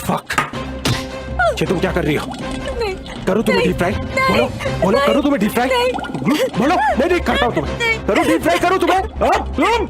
Fuck, ये तुम क्या कर रही हो? नहीं, करूँ तुम्हें डीप फ्राई? बोलो बोलो, करूँ तुम्हें डीप फ्राई? बोलो, मैं नहीं करता हूँ तुम्हें। करूँ डीप फ्राई, करूँ तुम्हें? तुम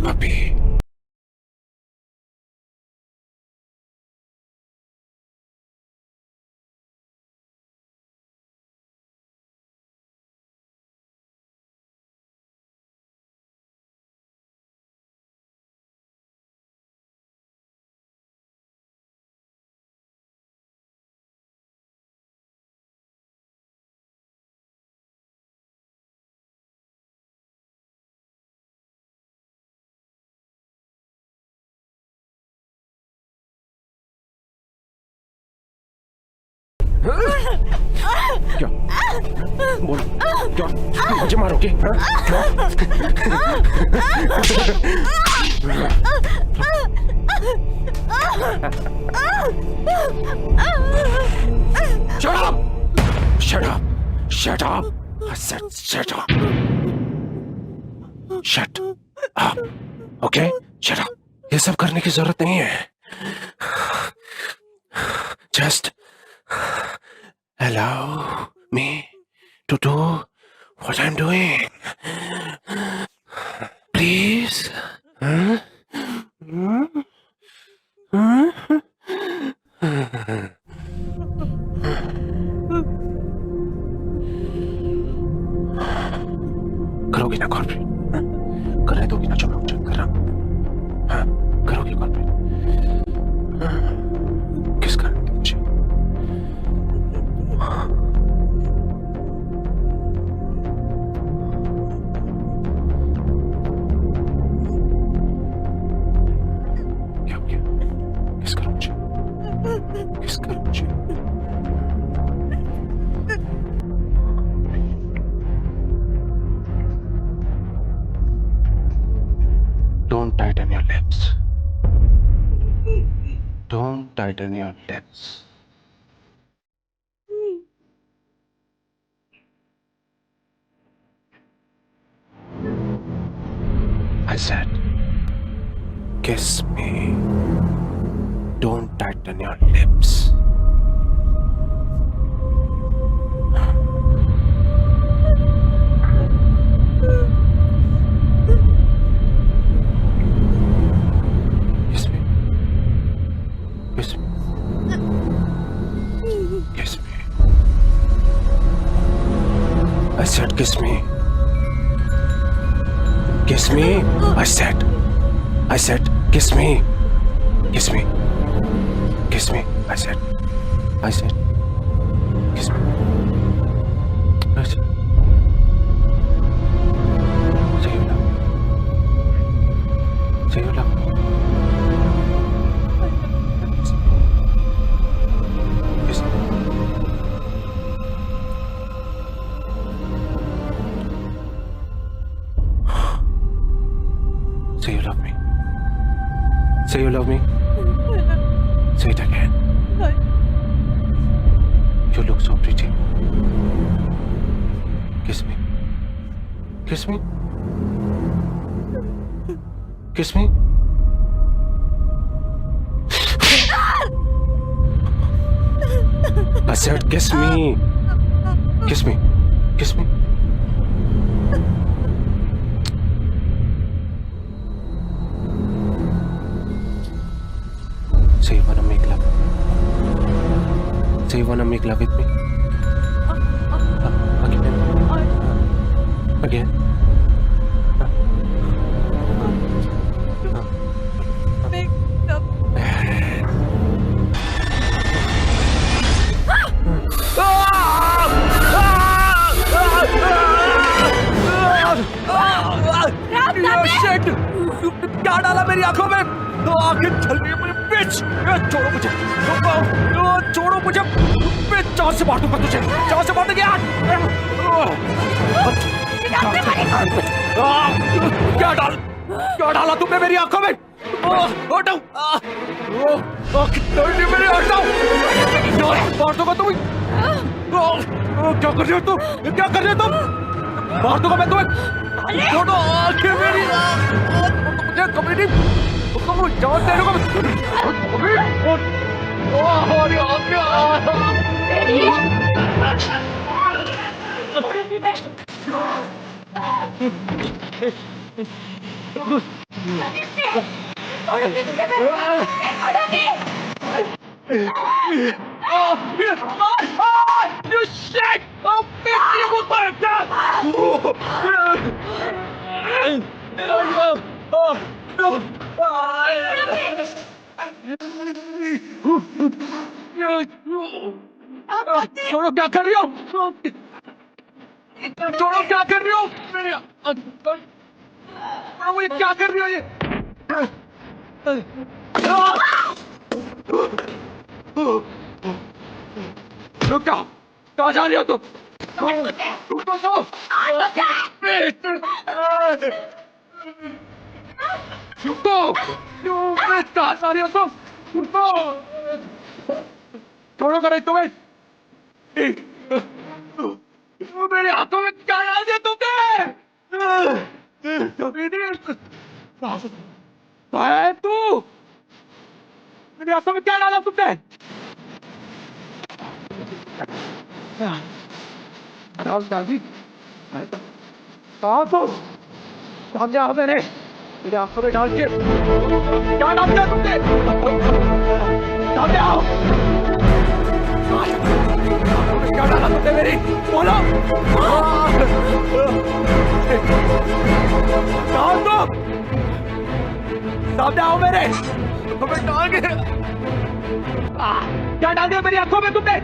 puppy. क्या? बोलो, क्या? मुझे मारोगे? Shut up! Shut up! Shut up! I said shut up! Shut up! Okay? Shut up! ये सब करने की जरूरत नहीं है. Just allow me to do what I'm doing. Please. करोगी ना कॉर्पोरेट? करने दोगी ना जो मैं चेक कर रहा हूँ? हाँ, करोगी कॉर्पोरेट? किस कारण की मुझे? क्या हो गया? किस कारण मुझे? किस कारण मुझे? Don't tighten your lips. Don't tighten your lips. I said, kiss me. Don't tighten your lips. Kiss me. Kiss me. Kiss me. I said, kiss me. Kiss me. I said, kiss me. Kiss me. Kiss me. I said. Kiss me. I said. Say you love me. Say you love me. Kiss me. Say you love me. Say you love me. Say it again. You look so pretty. Kiss me. Kiss me. Kiss me. I said kiss me. Kiss me. Kiss me. Say you wanna make love. Say you wanna make love with me. Again. Make love. Shit! क्या डाला मेरी आंखों में? आंखें जल रही है मुझे, bitch! छोड़ो मुझे, छोड़ो मुझे, bitch! जहाँ से बांटूंगा तुझे, जहाँ से बांटेंगे यार? क्या डाला तुमने मेरी आंखों में? हटाओ! मेरी हटाओ! बांटूंगा तुम? क्या कर रही हो तुम? क्या कर रही हो तुम? बांटूंगा मैं तुम्हें? छोड़ो आंखें मेरी! मुझे कभी नहीं, तुम जान दे रहे हो? You shit! Oh, bitch! You will find that! छोड़ो, क्या कर रही हो? छोड़ो, क्या कर रही हो? मुझे क्या कर रही हो ये? रुको, कहाँ जा रही हो तुम? रुको तो! रुको! कहाँ जा रही हो तुम? रुको! छोड़ो करे तुम्हें! मेरे हाथों में क्या डाल दिया तुमने? है तू? मेरे हाथों में क्या डाला तुमने? दादी, कहाँ तुम? सामने आओ मेरे आंखों में डाल के क्या डाल दिया तुमने? सामने आओ! क्या डाला तुमने मेरी? बोलो! कहाँ तुम? सामने आओ मेरे! तुम्हें डाल के क्या डाल दिया मेरी आंखों में तुमने?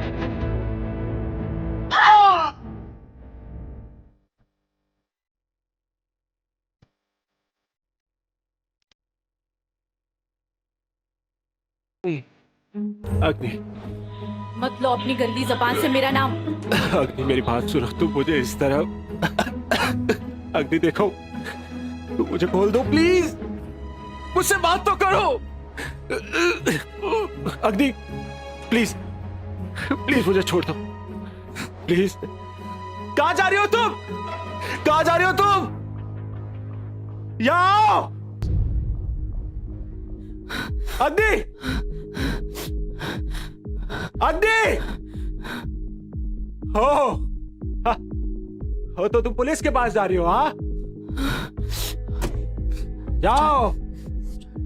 अग्नि, मत लो अपनी गंदी जबान से मेरा नाम। अग्नि मेरी बात सुनो, तुम मुझे इस तरह। अग्नि देखो, तुम मुझे बोल दो प्लीज, मुझसे बात तो करो। अग्नि प्लीज, प्लीज मुझे छोड़ दो प्लीज। कहाँ जा रही हो तुम? कहाँ जा रही हो तुम? यहाँ आओ। अग्नि, अग्नि! हो तो तुम पुलिस के पास जा रही हो? हाँ, जाओ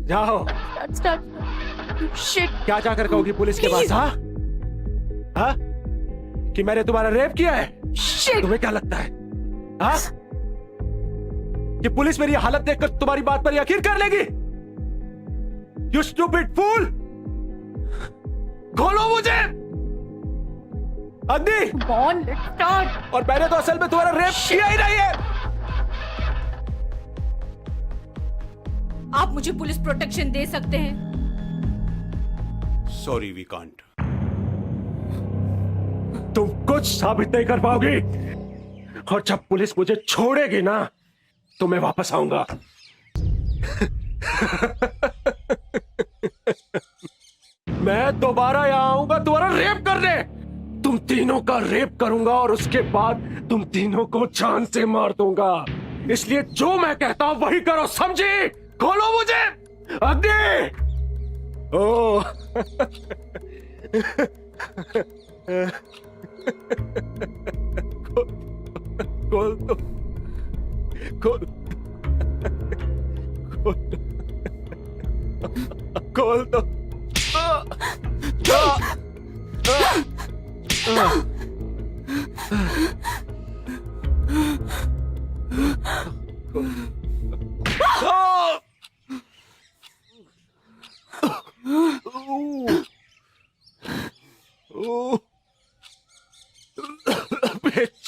जाओ। शिट! क्या जाकर कहोगी पुलिस के पास? हाँ हाँ, कि मैंने तुम्हारा रेप किया है? शिट! तुम्हें क्या लगता है? हाँ, कि पुलिस मेरी हालत देखकर तुम्हारी बात पर यकीन कर लेगी? You stupid fool! खोलो मुझे। अग्नि, Born, let's start. और मैंने तो असल में तुम्हारा रेप किया ही नहीं है। आप मुझे पुलिस प्रोटेक्शन दे सकते हैं। Sorry we can't. तुम कुछ साबित नहीं कर पाओगी, और जब पुलिस मुझे छोड़ेगी ना तो मैं वापस आऊंगा। मैं दोबारा यहां आऊंगा तुम्हारा रेप करने। तुम तीनों का रेप करूंगा और उसके बाद तुम तीनों को जान से मार दूंगा। इसलिए जो मैं कहता हूं वही करो, समझी? खोलो मुझे। अग्नि, ओ खोल दो, खोल खोल दो। Bitch.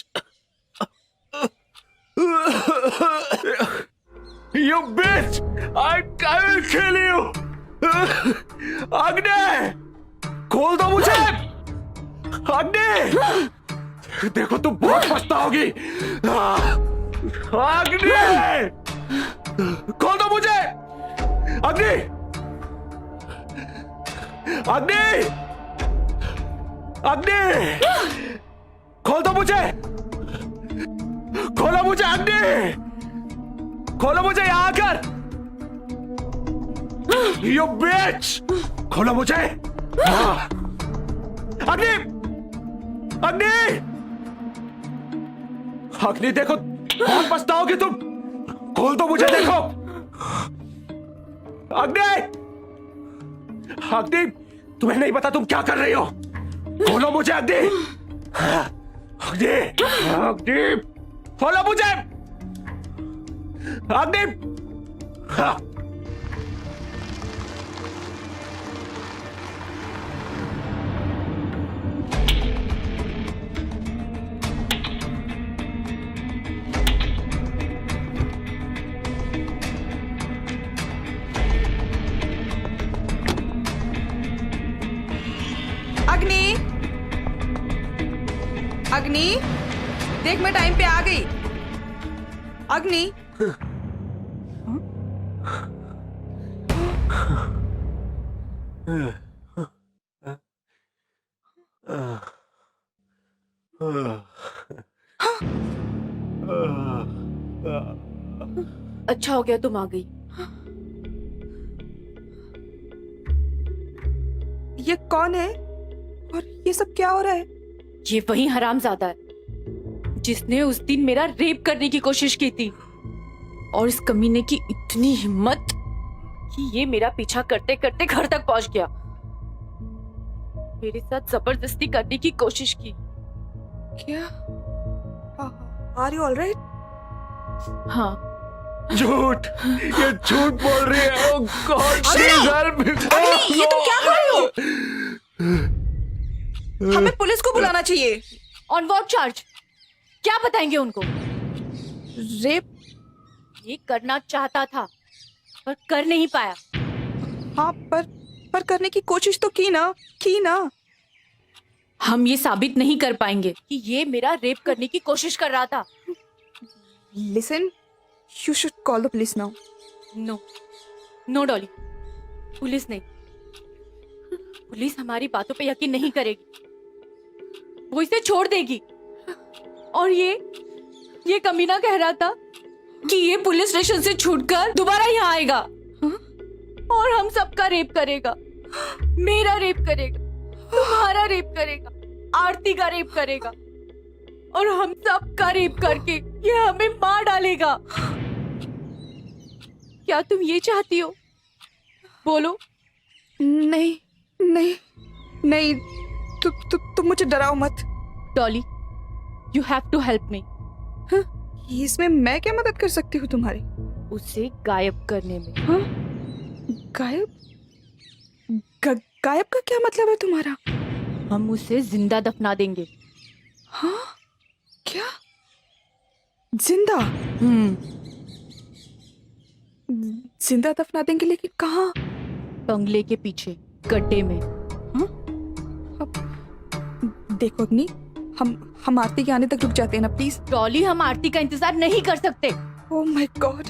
You bitch! I will kill you! अग्नि, खोल दो मुझे। अग्नि, देखो तुम बहुत पछताओगी। अग्नि, खोल दो मुझे। अग्नि, अग्नि, अग्नि, खोल दो मुझे। खोलो मुझे अग्नि, खोलो मुझे यहां आकर। You bitch! खोलो मुझे। हाँ। अग्नि, अग्नि, अग्नि, देखो बहुत पछताओगी तुम। खोल दो मुझे, देखो। अग्नि, अग्नि, तुम्हें नहीं पता तुम क्या कर रही हो। खोलो मुझे अग्नि। अग्नि, अग्नि, खोलो मुझे। अग्नि, हाँ। अग्नि, अग्नि, देख मैं टाइम पे आ गई। अग्नि, अच्छा हो गया तुम आ गई। ये कौन है और ये सब क्या हो रहा है? ये वही हरामजादा है जिसने उस दिन मेरा रेप करने की कोशिश की थी, और इस कमीने की इतनी हिम्मत कि ये मेरा पीछा करते करते घर तक पहुंच गया। मेरे साथ जबरदस्ती करने की कोशिश की। क्या? Are you alright? हाँ, झूठ, ये झूठ बोल रही है। Oh God, she's helping. अग्नि, ये तुम क्या कर रहे हो? हमें पुलिस को बुलाना चाहिए। On what charge? क्या बताएंगे उनको? रेप? ये करना चाहता था पर कर नहीं पाया। हाँ, पर करने की कोशिश तो की ना। हम ये साबित नहीं कर पाएंगे कि ये मेरा रेप करने की कोशिश कर रहा था। Listen, you should call the police now. No, no Dolly, police नहीं। पुलिस हमारी बातों पे यकीन नहीं करेगी, वो इसे छोड़ देगी। और ये कमीना कह रहा था कि ये पुलिस स्टेशन से छूटकर दोबारा यहाँ आएगा और हम सबका रेप करेगा। मेरा रेप करेगा, तुम्हारा रेप करेगा, आरती का रेप करेगा, और हम सबका रेप करके ये हमें मार डालेगा। क्या तुम ये चाहती हो? बोलो। नहीं, तुम मुझे डराओ मत। Dolly, you have to help me. इसमें मैं क्या मदद कर सकती हूँ तुम्हारी? उसे गायब करने में। हाँ? गायब? गायब का क्या मतलब है तुम्हारा? हम उसे जिंदा दफना देंगे। हाँ? क्या? जिंदा? जिंदा दफना देंगे, लेकिन कहाँ? बंगले के पीछे गड्ढे में। देखो अग्नि, हम आरती के आने तक रुक जाते हैं ना प्लीज। डॉली, हम आरती का इंतजार नहीं कर सकते। Oh my God.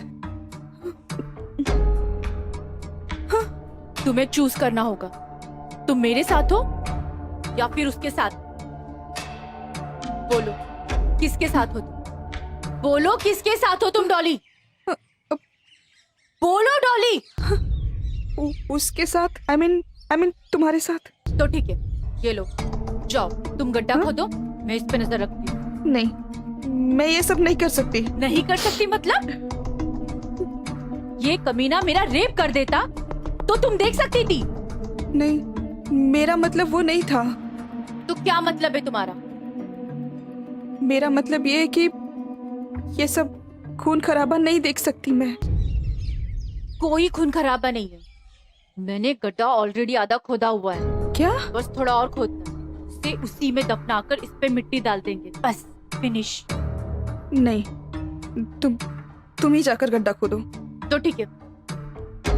तुम्हें चूज करना होगा, तुम मेरे साथ हो या फिर उसके साथ। बोलो किसके साथ हो तुम? बोलो किसके साथ हो तुम डॉली? बोलो डॉली। उसके साथ, आई मीन तुम्हारे साथ। तो ठीक है, ये लो, जाओ तुम गड्ढा खोदो, मैं इस पे नजर रखती हूँ। नहीं, मैं ये सब नहीं कर सकती। नहीं कर सकती मतलब? ये कमीना मेरा रेप कर देता तो तुम देख सकती थी। नहीं, मेरा मतलब वो नहीं था। तो क्या मतलब है तुम्हारा? मेरा मतलब ये है कि ये सब खून खराबा नहीं देख सकती मैं। कोई खून खराबा नहीं है। मैंने गड्ढा ऑलरेडी आधा खोदा हुआ है, क्या? बस थोड़ा और खोदना है। इसे उसी में दफनाकर इस पे मिट्टी डाल देंगे, बस फिनिश। नहीं, तुम ही जाकर गड्ढा खोदो। तो ठीक है,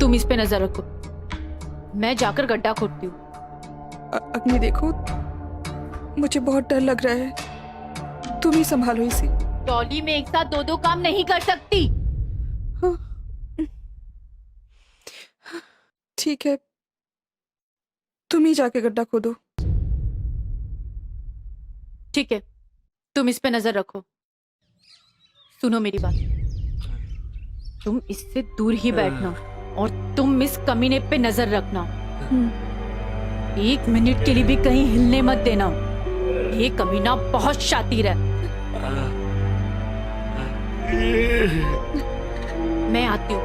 तुम इस पे नजर रखो, मैं जाकर गड्ढा खोदती हूँ। अग्नि देखो, मुझे बहुत डर लग रहा है, तुम ही संभालो इसे। डॉली, मैं एक साथ दो काम नहीं कर सकती। ठीक है, तुम ही जाके गड्ढा खोदो। ठीक है, तुम इस पे नजर रखो। सुनो मेरी बात, तुम इससे दूर ही बैठना और तुम इस कमीने पे नजर रखना। 1 मिनट के लिए भी कहीं हिलने मत देना। ये कमीना बहुत शातिर है। मैं आती हूँ।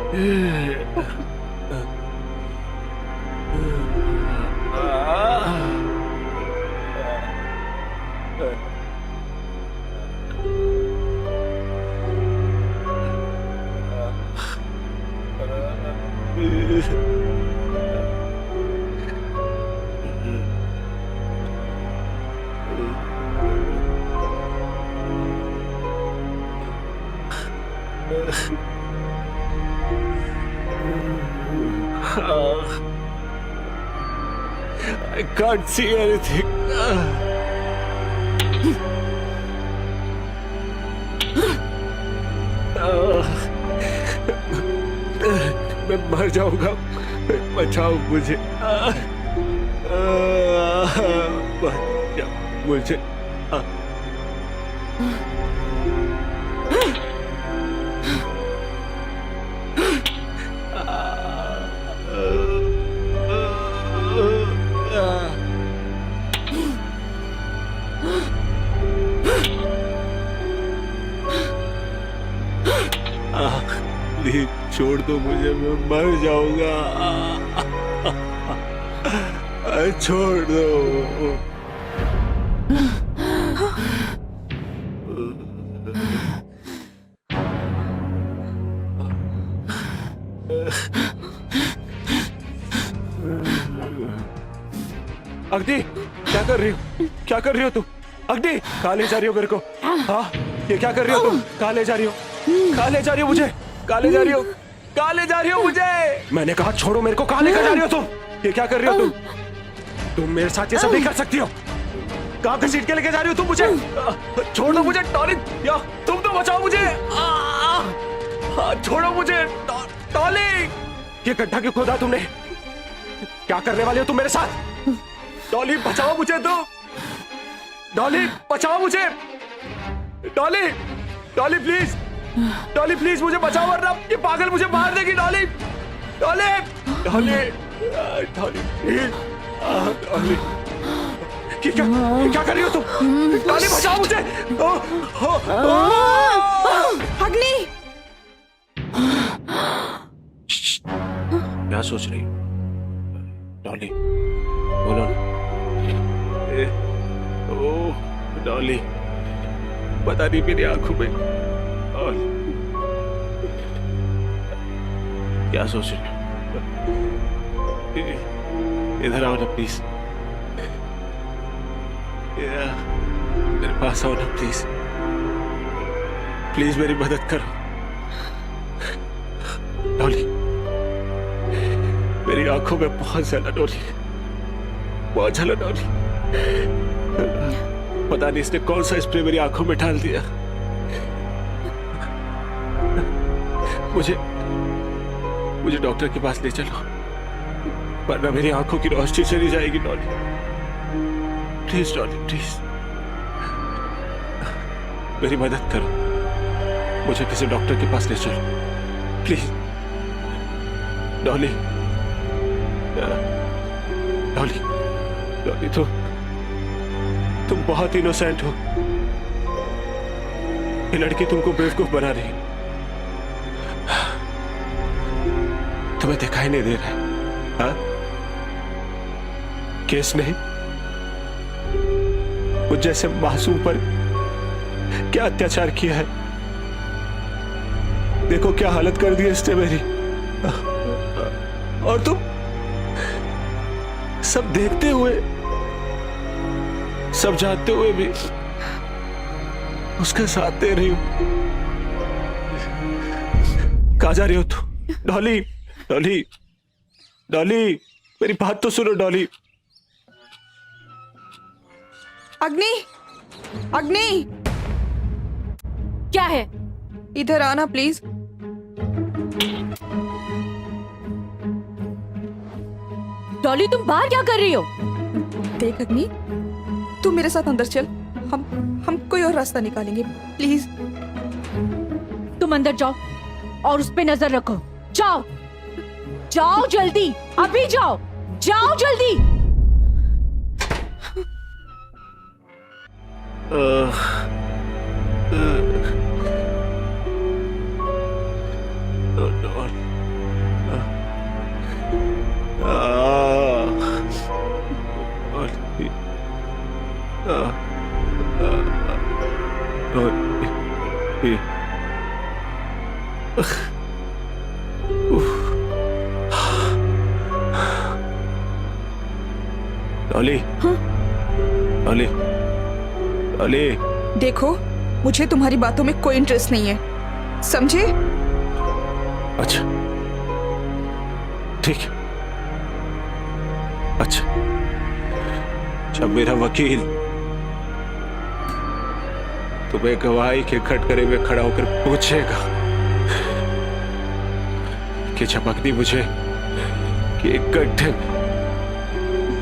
I can't see anything. मैं मर जाऊंगा, बचाओ मुझे, बचाओ मुझे। प्लीज छोड़ दो मुझे, मैं मर जाऊंगा। छोड़ दो। अग्नि, क्या कर रही हो? क्या कर रही हो तुम? अग्नि, कहाँ ले जा रही हो मेरे को? हाँ, ये क्या कर रही हो तुम? कहाँ ले जा रही हो? कहाँ ले जा रही हो मुझे? कहाँ ले जा रही हो? कहाँ ले जा रही हो मुझे? मैंने कहा छोड़ो मेरे को, कहाँ लेकर जा रही हो तुम? ये क्या कर रही हो तुम? तुम मेरे साथ ये सब नहीं कर सकती हो। कहाँ घसीट के लेके जा रही हो तुम मुझे? छोड़ दो मुझे टॉली, या तुम तो बचाओ मुझे। छोड़ो मुझे टॉली। ये गड्ढा क्यों खोदा तुमने? क्या करने वाले हो तुम मेरे साथ? डॉली बचाओ मुझे तुम। डॉली बचाओ मुझे। डॉली, डॉली प्लीज, डॉली प्लीज मुझे बचाओ वरना ये पागल मुझे मार देगी। डॉली, डॉली, डॉली, डॉली प्लीज, डॉली। ये क्या कर रही हो तुम? डॉली बचाओ मुझे। अग्नि, क्या सोच रही हो डॉली? बोलो ना। ओह डॉली, पता नहीं मेरी आंखों में क्या सोच रही हो? इधर आओ ना प्लीज, मेरे पास आओ ना प्लीज, प्लीज मेरी मदद करो। डॉली, मेरी आंखों में बहुत जलन हो रही है, बहुत जलन हो रही है। पता नहीं इसने कौन सा स्प्रे मेरी आंखों में डाल दिया। मुझे डॉक्टर के पास ले चलो, वरना मेरी आंखों की रोशनी चली जाएगी। डॉली प्लीज, डॉली प्लीज मेरी मदद करो, मुझे किसी डॉक्टर के पास ले चलो प्लीज। डॉली, डॉली, डॉली, तुम बहुत इनोसेंट हो। ये लड़की तुमको बेवकूफ बना रही है। तुम्हें दिखाई नहीं दे रहा है? हाँ? केस नहीं, मुझ जैसे मासूम पर क्या अत्याचार किया है। देखो क्या हालत कर दी इसने मेरी। और तुम सब देखते हुए, सब जानते हुए भी उसका साथ दे रही हो। कहां जा रही हो तू? डॉली, डॉली, डॉली, मेरी बात तो सुनो डॉली। अग्नि, अग्नि, क्या है? इधर आना प्लीज। डॉली, तुम बाहर क्या कर रही हो? देख अग्नि, तू मेरे साथ अंदर चल, हम कोई और रास्ता निकालेंगे, प्लीज। तुम अंदर जाओ और उस पे नजर रखो। जाओ, जाओ जल्दी, अभी जाओ, जाओ जल्दी। डॉली, डॉली, डॉली, देखो, मुझे तुम्हारी बातों में कोई इंटरेस्ट नहीं है, समझे? अच्छा ठीक है। अच्छा, जब मेरा वकील तुम्हें गवाही के खटखरे में खड़ा होकर पूछेगा कि जब अग्नि मुझे कि एक गड्ढे में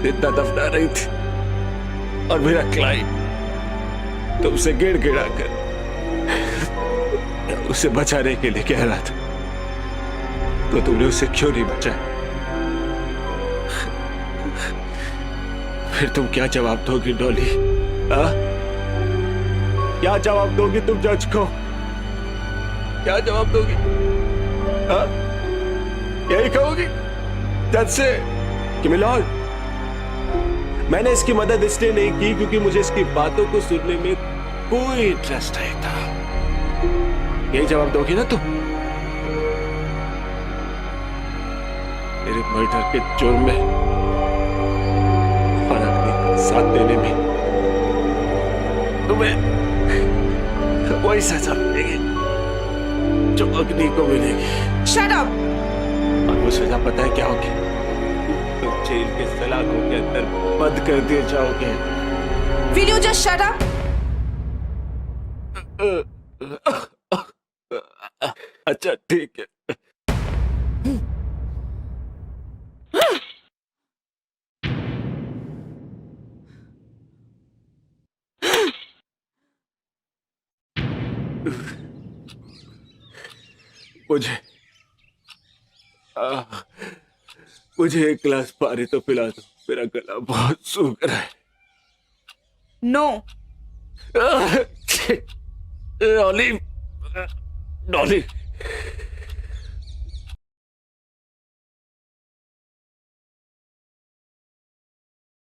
जिंदा दफना रही थी और मेरा क्लाइंट तुमसे गिड़गिड़ा कर उसे बचाने के लिए कह रहा था, तो तुमने उसे क्यों नहीं बचाया? फिर तुम क्या जवाब दोगी डॉली? क्या जवाब दोगी तुम जज को? क्या जवाब दोगी? यही कहोगी जज से कि मिलॉर्ड, मैंने इसकी मदद इसलिए नहीं की क्योंकि मुझे इसकी बातों को सुनने में कोई इंटरेस्ट नहीं था। यही जवाब दोगी ना तुम? मेरे मर्डर के जुर्म में और अग्नि का साथ देने में तुम्हें वही सजा मिलेगी जो अग्नि को मिलेगी। Shut up! और वो सजा पता है क्या होगी? तुम जेल के सलाखों के अंदर बंद कर दिए जाओगे। Will you just shut up? अच्छा ठीक है। मुझे एक गिलास पानी तो पिला दो, मेरा गला बहुत सूख रहा है। नो। डॉली, डॉली,